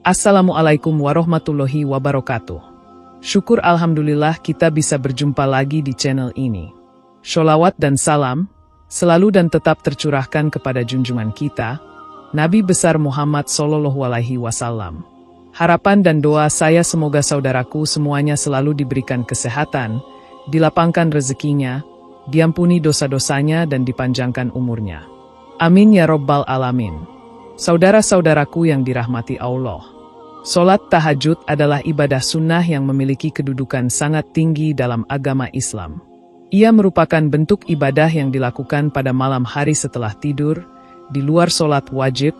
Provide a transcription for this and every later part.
Assalamualaikum warahmatullahi wabarakatuh. Syukur alhamdulillah kita bisa berjumpa lagi di channel ini. Sholawat dan salam selalu dan tetap tercurahkan kepada junjungan kita, Nabi besar Muhammad SAW. Harapan dan doa saya semoga saudaraku semuanya selalu diberikan kesehatan, dilapangkan rezekinya, diampuni dosa-dosanya dan dipanjangkan umurnya. Amin ya Rabbal Alamin. Saudara-saudaraku yang dirahmati Allah, sholat tahajud adalah ibadah sunnah yang memiliki kedudukan sangat tinggi dalam agama Islam. Ia merupakan bentuk ibadah yang dilakukan pada malam hari setelah tidur, di luar sholat wajib,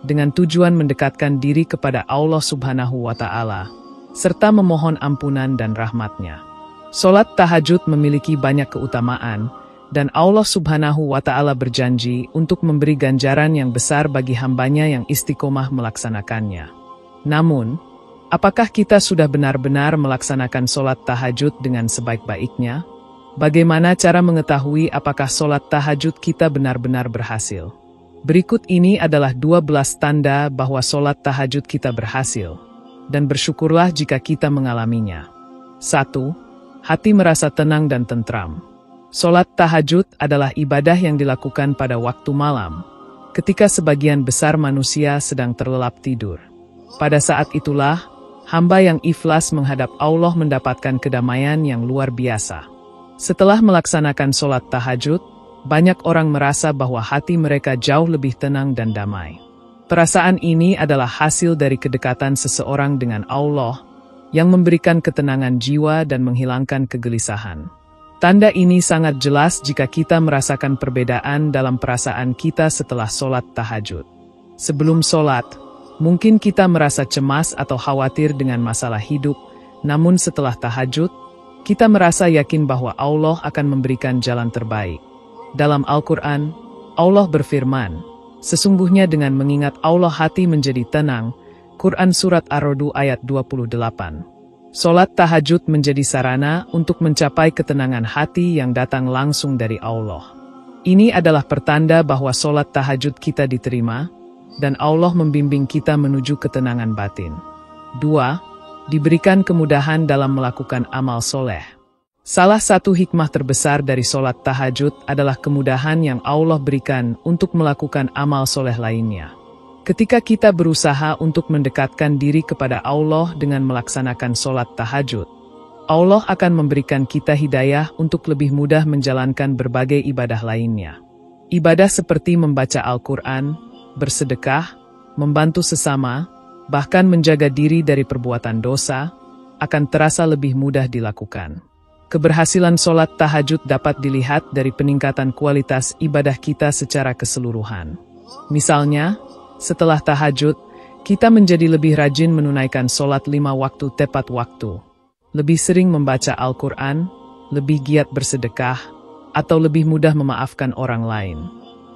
dengan tujuan mendekatkan diri kepada Allah Subhanahu wa Ta'ala, serta memohon ampunan dan rahmatnya. Sholat tahajud memiliki banyak keutamaan, dan Allah Subhanahu wa Ta'ala berjanji untuk memberi ganjaran yang besar bagi hambanya yang istiqomah melaksanakannya. Namun, apakah kita sudah benar-benar melaksanakan sholat tahajud dengan sebaik-baiknya? Bagaimana cara mengetahui apakah sholat tahajud kita benar-benar berhasil? Berikut ini adalah 12 tanda bahwa sholat tahajud kita berhasil, dan bersyukurlah jika kita mengalaminya. 1. Hati merasa tenang dan tentram. Sholat tahajud adalah ibadah yang dilakukan pada waktu malam, ketika sebagian besar manusia sedang terlelap tidur. Pada saat itulah, hamba yang ikhlas menghadap Allah mendapatkan kedamaian yang luar biasa. Setelah melaksanakan sholat tahajud, banyak orang merasa bahwa hati mereka jauh lebih tenang dan damai. Perasaan ini adalah hasil dari kedekatan seseorang dengan Allah, yang memberikan ketenangan jiwa dan menghilangkan kegelisahan. Tanda ini sangat jelas jika kita merasakan perbedaan dalam perasaan kita setelah sholat tahajud. Sebelum sholat, mungkin kita merasa cemas atau khawatir dengan masalah hidup, namun setelah tahajud, kita merasa yakin bahwa Allah akan memberikan jalan terbaik. Dalam Al-Quran, Allah berfirman, sesungguhnya dengan mengingat Allah hati menjadi tenang. Quran Surat Ar-Ra'd ayat 28. Sholat tahajud menjadi sarana untuk mencapai ketenangan hati yang datang langsung dari Allah. Ini adalah pertanda bahwa sholat tahajud kita diterima, dan Allah membimbing kita menuju ketenangan batin. 2. Diberikan kemudahan dalam melakukan amal soleh. Salah satu hikmah terbesar dari sholat tahajud adalah kemudahan yang Allah berikan untuk melakukan amal soleh lainnya. Ketika kita berusaha untuk mendekatkan diri kepada Allah dengan melaksanakan sholat tahajud, Allah akan memberikan kita hidayah untuk lebih mudah menjalankan berbagai ibadah lainnya. Ibadah seperti membaca Al-Quran, bersedekah, membantu sesama, bahkan menjaga diri dari perbuatan dosa, akan terasa lebih mudah dilakukan. Keberhasilan sholat tahajud dapat dilihat dari peningkatan kualitas ibadah kita secara keseluruhan. Misalnya, setelah tahajud, kita menjadi lebih rajin menunaikan sholat 5 waktu tepat waktu, lebih sering membaca Al-Quran, lebih giat bersedekah, atau lebih mudah memaafkan orang lain.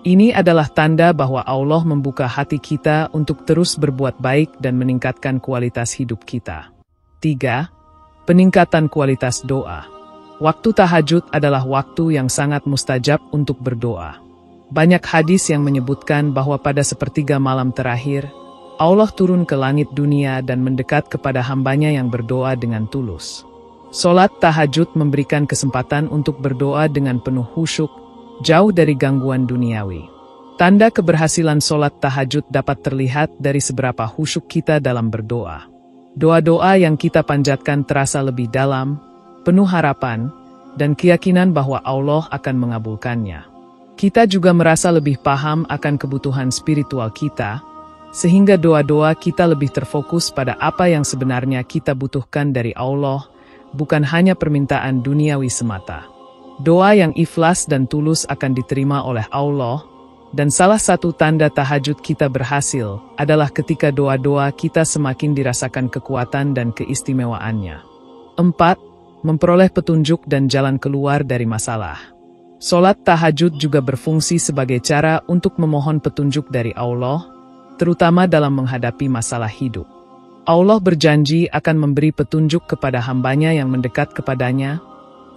Ini adalah tanda bahwa Allah membuka hati kita untuk terus berbuat baik dan meningkatkan kualitas hidup kita. 3. Peningkatan kualitas doa. Waktu tahajud adalah waktu yang sangat mustajab untuk berdoa. Banyak hadis yang menyebutkan bahwa pada sepertiga malam terakhir, Allah turun ke langit dunia dan mendekat kepada hambanya yang berdoa dengan tulus. Sholat tahajud memberikan kesempatan untuk berdoa dengan penuh khusyuk, jauh dari gangguan duniawi. Tanda keberhasilan sholat tahajud dapat terlihat dari seberapa khusyuk kita dalam berdoa. Doa-doa yang kita panjatkan terasa lebih dalam, penuh harapan, dan keyakinan bahwa Allah akan mengabulkannya. Kita juga merasa lebih paham akan kebutuhan spiritual kita, sehingga doa-doa kita lebih terfokus pada apa yang sebenarnya kita butuhkan dari Allah, bukan hanya permintaan duniawi semata. Doa yang ikhlas dan tulus akan diterima oleh Allah, dan salah satu tanda tahajud kita berhasil adalah ketika doa-doa kita semakin dirasakan kekuatan dan keistimewaannya. 4. Memperoleh petunjuk dan jalan keluar dari masalah. Sholat tahajud juga berfungsi sebagai cara untuk memohon petunjuk dari Allah, terutama dalam menghadapi masalah hidup. Allah berjanji akan memberi petunjuk kepada hambanya yang mendekat kepadanya,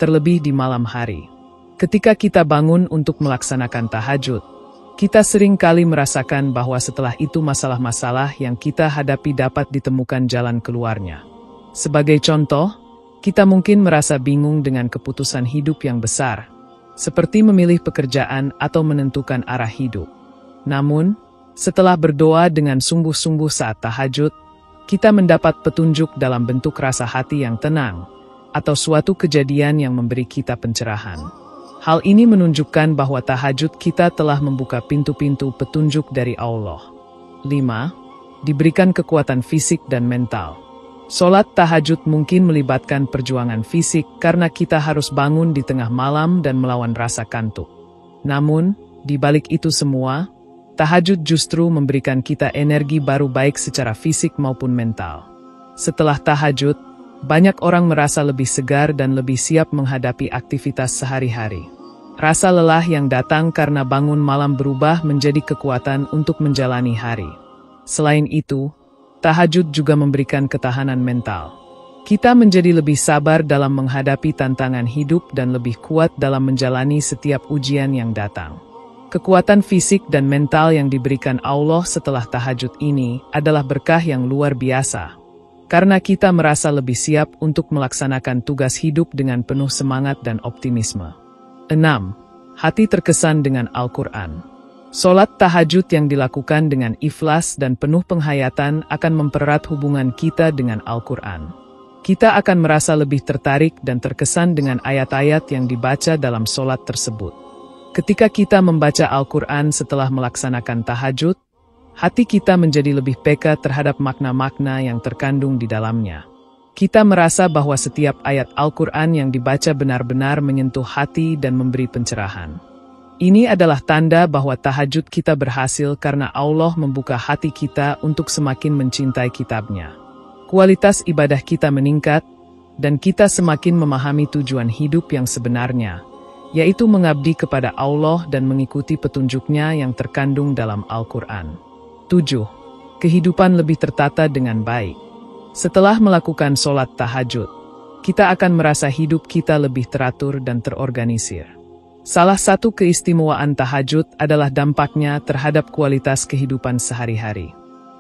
terlebih di malam hari. Ketika kita bangun untuk melaksanakan tahajud, Kita sering kali merasakan bahwa setelah itu masalah-masalah yang kita hadapi dapat ditemukan jalan keluarnya. Sebagai contoh, kita mungkin merasa bingung dengan keputusan hidup yang besar, seperti memilih pekerjaan atau menentukan arah hidup. Namun, setelah berdoa dengan sungguh-sungguh saat tahajud, kita mendapat petunjuk dalam bentuk rasa hati yang tenang, atau suatu kejadian yang memberi kita pencerahan. Hal ini menunjukkan bahwa tahajud kita telah membuka pintu-pintu petunjuk dari Allah. 5. Diberikan kekuatan fisik dan mental. Sholat tahajud mungkin melibatkan perjuangan fisik karena kita harus bangun di tengah malam dan melawan rasa kantuk. Namun, di balik itu semua, tahajud justru memberikan kita energi baru baik secara fisik maupun mental. Setelah tahajud, banyak orang merasa lebih segar dan lebih siap menghadapi aktivitas sehari-hari. Rasa lelah yang datang karena bangun malam berubah menjadi kekuatan untuk menjalani hari. Selain itu, tahajud juga memberikan ketahanan mental. Kita menjadi lebih sabar dalam menghadapi tantangan hidup dan lebih kuat dalam menjalani setiap ujian yang datang. Kekuatan fisik dan mental yang diberikan Allah setelah tahajud ini adalah berkah yang luar biasa, karena kita merasa lebih siap untuk melaksanakan tugas hidup dengan penuh semangat dan optimisme. 6. Hati terkesan dengan Al-Quran. Sholat tahajud yang dilakukan dengan ikhlas dan penuh penghayatan akan mempererat hubungan kita dengan Al-Quran. Kita akan merasa lebih tertarik dan terkesan dengan ayat-ayat yang dibaca dalam sholat tersebut. Ketika kita membaca Al-Quran setelah melaksanakan tahajud, hati kita menjadi lebih peka terhadap makna-makna yang terkandung di dalamnya. Kita merasa bahwa setiap ayat Al-Quran yang dibaca benar-benar menyentuh hati dan memberi pencerahan. Ini adalah tanda bahwa tahajud kita berhasil karena Allah membuka hati kita untuk semakin mencintai kitab-Nya. Kualitas ibadah kita meningkat, dan kita semakin memahami tujuan hidup yang sebenarnya, yaitu mengabdi kepada Allah dan mengikuti petunjuk-Nya yang terkandung dalam Al-Quran. 7. Kehidupan lebih tertata dengan baik. Setelah melakukan sholat tahajud, kita akan merasa hidup kita lebih teratur dan terorganisir. Salah satu keistimewaan tahajud adalah dampaknya terhadap kualitas kehidupan sehari-hari.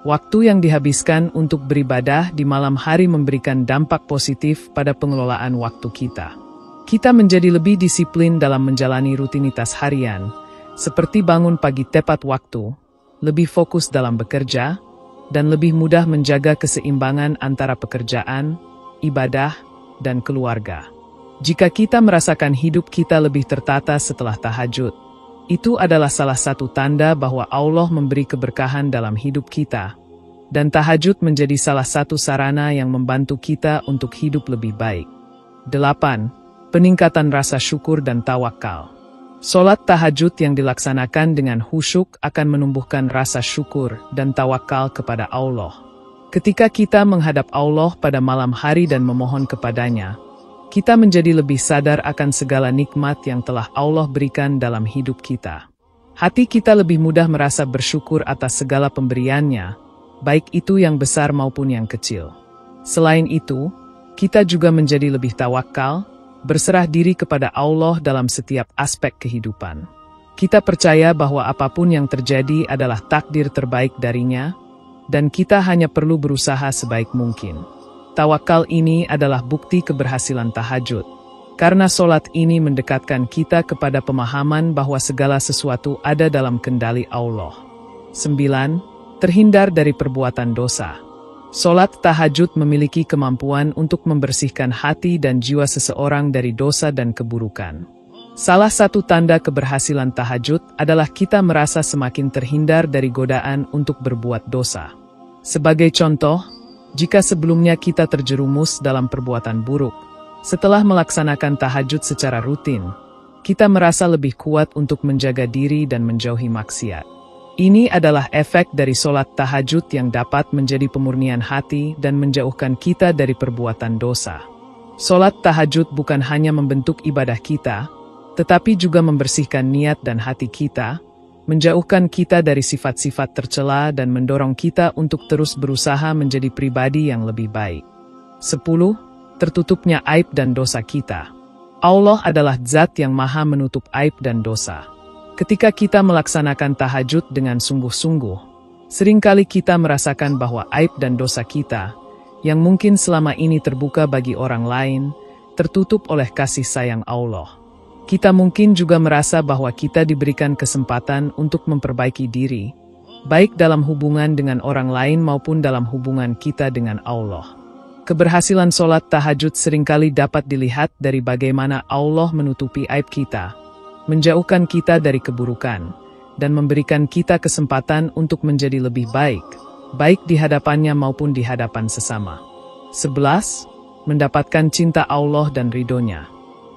Waktu yang dihabiskan untuk beribadah di malam hari memberikan dampak positif pada pengelolaan waktu kita. Kita menjadi lebih disiplin dalam menjalani rutinitas harian, seperti bangun pagi tepat waktu, lebih fokus dalam bekerja, dan lebih mudah menjaga keseimbangan antara pekerjaan, ibadah, dan keluarga. Jika kita merasakan hidup kita lebih tertata setelah tahajud, itu adalah salah satu tanda bahwa Allah memberi keberkahan dalam hidup kita, dan tahajud menjadi salah satu sarana yang membantu kita untuk hidup lebih baik. 8. Peningkatan rasa syukur dan tawakal. Sholat tahajud yang dilaksanakan dengan khusyuk akan menumbuhkan rasa syukur dan tawakal kepada Allah. Ketika kita menghadap Allah pada malam hari dan memohon kepadanya, kita menjadi lebih sadar akan segala nikmat yang telah Allah berikan dalam hidup kita. Hati kita lebih mudah merasa bersyukur atas segala pemberiannya, baik itu yang besar maupun yang kecil. Selain itu, kita juga menjadi lebih tawakal, berserah diri kepada Allah dalam setiap aspek kehidupan. Kita percaya bahwa apapun yang terjadi adalah takdir terbaik darinya, dan kita hanya perlu berusaha sebaik mungkin. Tawakal ini adalah bukti keberhasilan tahajud, karena sholat ini mendekatkan kita kepada pemahaman bahwa segala sesuatu ada dalam kendali Allah. 9. Terhindar dari perbuatan dosa. Sholat tahajud memiliki kemampuan untuk membersihkan hati dan jiwa seseorang dari dosa dan keburukan. Salah satu tanda keberhasilan tahajud adalah kita merasa semakin terhindar dari godaan untuk berbuat dosa. Sebagai contoh, jika sebelumnya kita terjerumus dalam perbuatan buruk, setelah melaksanakan tahajud secara rutin, kita merasa lebih kuat untuk menjaga diri dan menjauhi maksiat. Ini adalah efek dari sholat tahajud yang dapat menjadi pemurnian hati dan menjauhkan kita dari perbuatan dosa. Sholat tahajud bukan hanya membentuk ibadah kita, tetapi juga membersihkan niat dan hati kita, menjauhkan kita dari sifat-sifat tercela dan mendorong kita untuk terus berusaha menjadi pribadi yang lebih baik. 10. Tertutupnya aib dan dosa kita. Allah adalah Zat yang Maha menutup aib dan dosa. Ketika kita melaksanakan tahajud dengan sungguh-sungguh, seringkali kita merasakan bahwa aib dan dosa kita, yang mungkin selama ini terbuka bagi orang lain, tertutup oleh kasih sayang Allah. Kita mungkin juga merasa bahwa kita diberikan kesempatan untuk memperbaiki diri, baik dalam hubungan dengan orang lain maupun dalam hubungan kita dengan Allah. Keberhasilan sholat tahajud seringkali dapat dilihat dari bagaimana Allah menutupi aib kita, menjauhkan kita dari keburukan, dan memberikan kita kesempatan untuk menjadi lebih baik, baik di hadapannya maupun di hadapan sesama. 11. Mendapatkan cinta Allah dan ridhonya.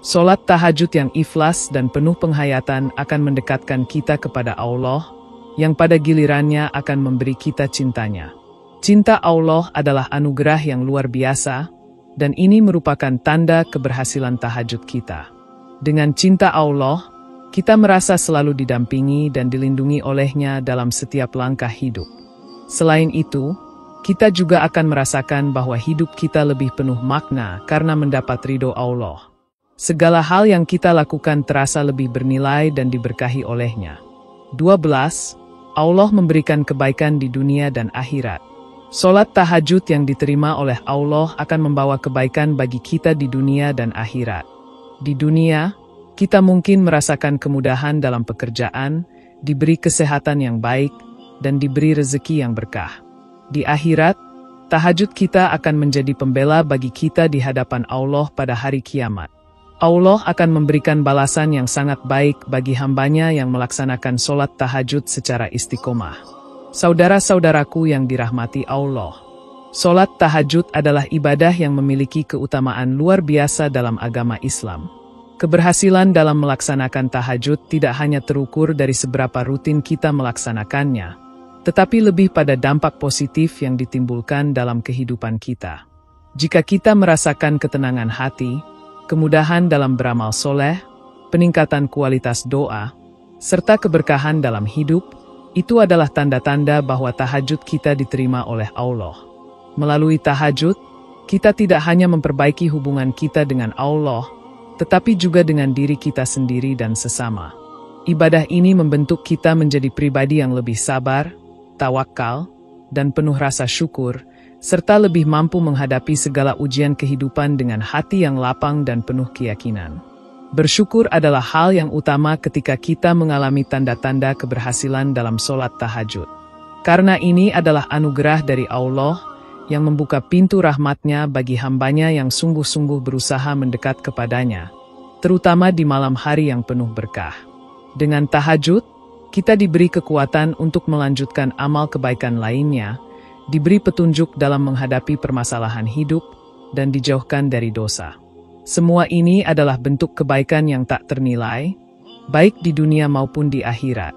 Sholat tahajud yang ikhlas dan penuh penghayatan akan mendekatkan kita kepada Allah, yang pada gilirannya akan memberi kita cintanya. Cinta Allah adalah anugerah yang luar biasa, dan ini merupakan tanda keberhasilan tahajud kita. Dengan cinta Allah, kita merasa selalu didampingi dan dilindungi olehnya dalam setiap langkah hidup. Selain itu, kita juga akan merasakan bahwa hidup kita lebih penuh makna karena mendapat ridho Allah. Segala hal yang kita lakukan terasa lebih bernilai dan diberkahi olehnya. 12. Allah memberikan kebaikan di dunia dan akhirat. Sholat tahajud yang diterima oleh Allah akan membawa kebaikan bagi kita di dunia dan akhirat. Di dunia, kita mungkin merasakan kemudahan dalam pekerjaan, diberi kesehatan yang baik, dan diberi rezeki yang berkah. Di akhirat, tahajud kita akan menjadi pembela bagi kita di hadapan Allah pada hari kiamat. Allah akan memberikan balasan yang sangat baik bagi hambanya yang melaksanakan sholat tahajud secara istiqomah. Saudara-saudaraku yang dirahmati Allah, sholat tahajud adalah ibadah yang memiliki keutamaan luar biasa dalam agama Islam. Keberhasilan dalam melaksanakan tahajud tidak hanya terukur dari seberapa rutin kita melaksanakannya, tetapi lebih pada dampak positif yang ditimbulkan dalam kehidupan kita. Jika kita merasakan ketenangan hati, kemudahan dalam beramal soleh, peningkatan kualitas doa, serta keberkahan dalam hidup, itu adalah tanda-tanda bahwa tahajud kita diterima oleh Allah. Melalui tahajud, kita tidak hanya memperbaiki hubungan kita dengan Allah, tetapi juga dengan diri kita sendiri dan sesama. Ibadah ini membentuk kita menjadi pribadi yang lebih sabar, tawakal, dan penuh rasa syukur, serta lebih mampu menghadapi segala ujian kehidupan dengan hati yang lapang dan penuh keyakinan. Bersyukur adalah hal yang utama ketika kita mengalami tanda-tanda keberhasilan dalam sholat tahajud. Karena ini adalah anugerah dari Allah, yang membuka pintu rahmatnya bagi hambanya yang sungguh-sungguh berusaha mendekat kepadanya, terutama di malam hari yang penuh berkah. Dengan tahajud, kita diberi kekuatan untuk melanjutkan amal kebaikan lainnya, diberi petunjuk dalam menghadapi permasalahan hidup, dan dijauhkan dari dosa. Semua ini adalah bentuk kebaikan yang tak ternilai, baik di dunia maupun di akhirat.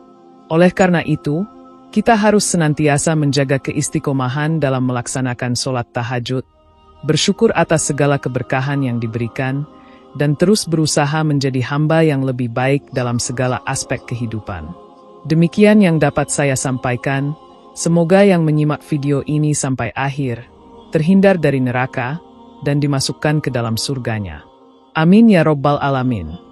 Oleh karena itu, kita harus senantiasa menjaga keistiqomahan dalam melaksanakan sholat tahajud, bersyukur atas segala keberkahan yang diberikan, dan terus berusaha menjadi hamba yang lebih baik dalam segala aspek kehidupan. Demikian yang dapat saya sampaikan, semoga yang menyimak video ini sampai akhir, terhindar dari neraka, dan dimasukkan ke dalam surganya. Amin ya Rabbal Alamin.